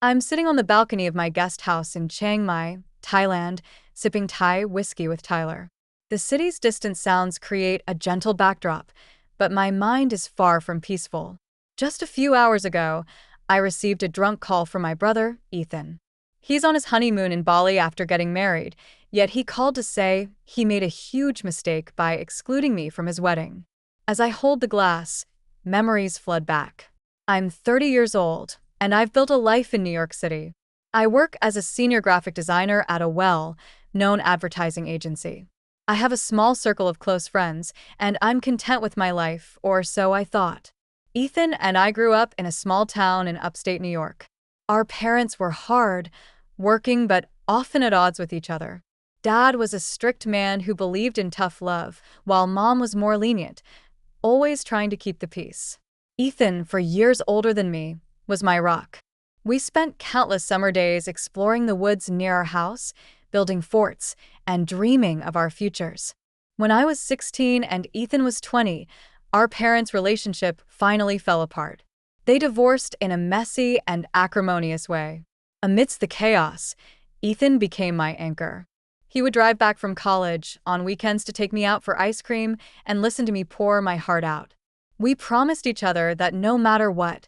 I'm sitting on the balcony of my guest house in Chiang Mai, Thailand, sipping Thai whiskey with Tyler. The city's distant sounds create a gentle backdrop, but my mind is far from peaceful. Just a few hours ago, I received a drunk call from my brother, Ethan. He's on his honeymoon in Bali after getting married, yet he called to say he made a huge mistake by excluding me from his wedding. As I hold the glass, memories flood back. I'm 30 years old, and I've built a life in New York City. I work as a senior graphic designer at a well-known advertising agency. I have a small circle of close friends, and I'm content with my life, or so I thought. Ethan and I grew up in a small town in upstate New York. Our parents were hard, working but often at odds with each other. Dad was a strict man who believed in tough love, while Mom was more lenient, always trying to keep the peace. Ethan, for years older than me, was my rock. We spent countless summer days exploring the woods near our house, building forts, and dreaming of our futures. When I was 16 and Ethan was 20, our parents' relationship finally fell apart. They divorced in a messy and acrimonious way. Amidst the chaos, Ethan became my anchor. He would drive back from college on weekends to take me out for ice cream and listen to me pour my heart out. We promised each other that no matter what,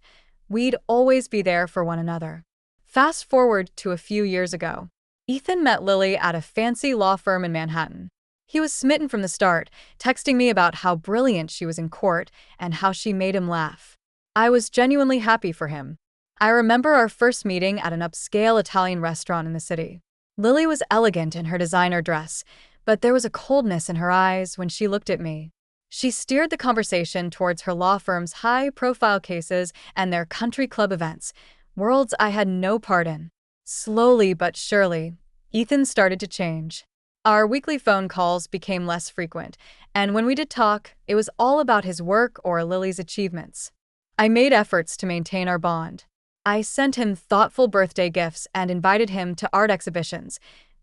we'd always be there for one another. Fast forward to a few years ago. Ethan met Lily at a fancy law firm in Manhattan. He was smitten from the start, texting me about how brilliant she was in court and how she made him laugh. I was genuinely happy for him. I remember our first meeting at an upscale Italian restaurant in the city. Lily was elegant in her designer dress, but there was a coldness in her eyes when she looked at me. She steered the conversation towards her law firm's high-profile cases and their country club events, worlds I had no part in. Slowly but surely, Ethan started to change. Our weekly phone calls became less frequent, and when we did talk, it was all about his work or Lily's achievements. I made efforts to maintain our bond. I sent him thoughtful birthday gifts and invited him to art exhibitions,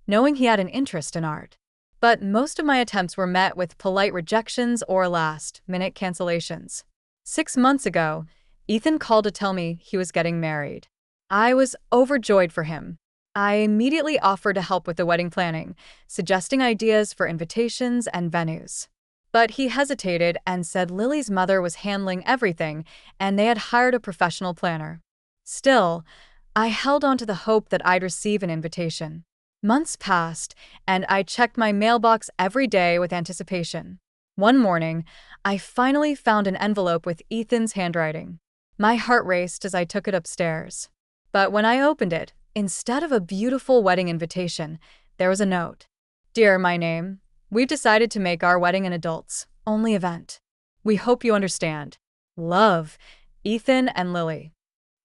knowing he had an interest in art. But most of my attempts were met with polite rejections or last-minute cancellations. 6 months ago, Ethan called to tell me he was getting married. I was overjoyed for him. I immediately offered to help with the wedding planning, suggesting ideas for invitations and venues. But he hesitated and said Lily's mother was handling everything and they had hired a professional planner. Still, I held on to the hope that I'd receive an invitation. Months passed, and I checked my mailbox every day with anticipation. One morning, I finally found an envelope with Ethan's handwriting. My heart raced as I took it upstairs. But when I opened it, instead of a beautiful wedding invitation, there was a note. "Dear my name, we've decided to make our wedding an adults-only event. We hope you understand. Love, Ethan and Lily."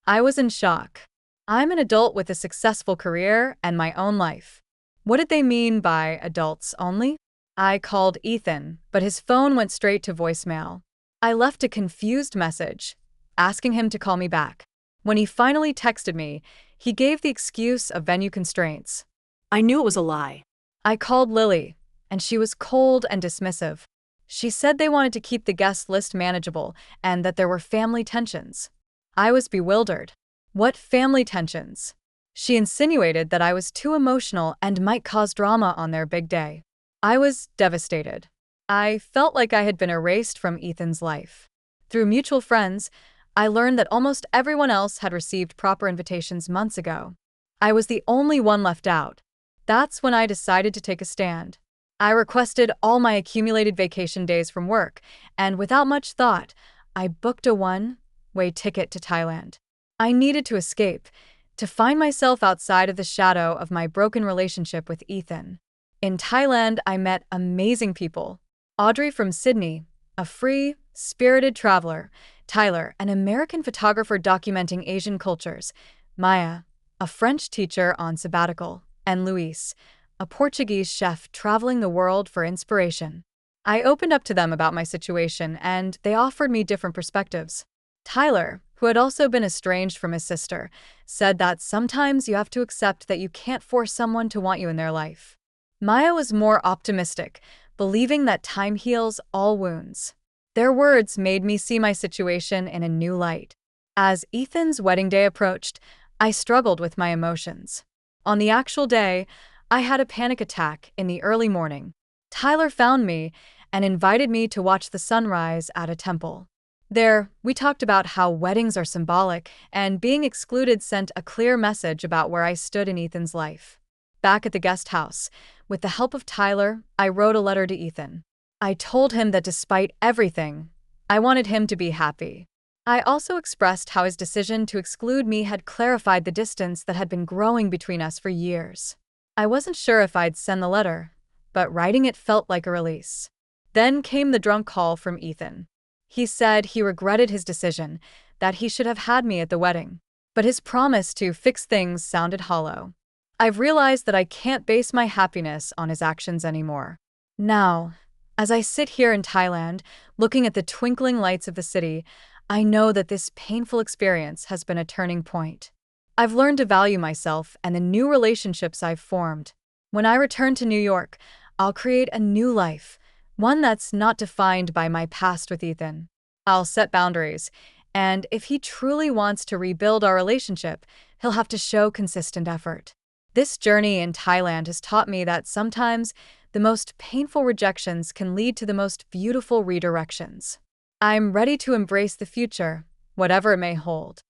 I was in shock. I'm an adult with a successful career and my own life. What did they mean by adults only? I called Ethan, but his phone went straight to voicemail. I left a confused message, asking him to call me back. When he finally texted me, he gave the excuse of venue constraints. I knew it was a lie. I called Lily, and she was cold and dismissive. She said they wanted to keep the guest list manageable and that there were family tensions. I was bewildered. What family tensions? She insinuated that I was too emotional and might cause drama on their big day. I was devastated. I felt like I had been erased from Ethan's life. Through mutual friends, I learned that almost everyone else had received proper invitations months ago. I was the only one left out. That's when I decided to take a stand. I requested all my accumulated vacation days from work, and without much thought, I booked a one-way ticket to Thailand. I needed to escape, to find myself outside of the shadow of my broken relationship with Ethan. In Thailand, I met amazing people. Audrey from Sydney, a free, spirited traveler. Tyler, an American photographer documenting Asian cultures. Maya, a French teacher on sabbatical. And Luis, a Portuguese chef traveling the world for inspiration. I opened up to them about my situation, and they offered me different perspectives. Tyler, who had also been estranged from his sister, said that sometimes you have to accept that you can't force someone to want you in their life. Maya was more optimistic, believing that time heals all wounds. Their words made me see my situation in a new light. As Ethan's wedding day approached, I struggled with my emotions. On the actual day, I had a panic attack in the early morning. Tyler found me and invited me to watch the sunrise at a temple. There, we talked about how weddings are symbolic, and being excluded sent a clear message about where I stood in Ethan's life. Back at the guest house, with the help of Tyler, I wrote a letter to Ethan. I told him that despite everything, I wanted him to be happy. I also expressed how his decision to exclude me had clarified the distance that had been growing between us for years. I wasn't sure if I'd send the letter, but writing it felt like a release. Then came the drunk call from Ethan. He said he regretted his decision, that he should have had me at the wedding. But his promise to fix things sounded hollow. I've realized that I can't base my happiness on his actions anymore. Now, as I sit here in Thailand, looking at the twinkling lights of the city, I know that this painful experience has been a turning point. I've learned to value myself and the new relationships I've formed. When I return to New York, I'll create a new life, one that's not defined by my past with Ethan. I'll set boundaries, and if he truly wants to rebuild our relationship, he'll have to show consistent effort. This journey in Thailand has taught me that sometimes the most painful rejections can lead to the most beautiful redirections. I'm ready to embrace the future, whatever it may hold.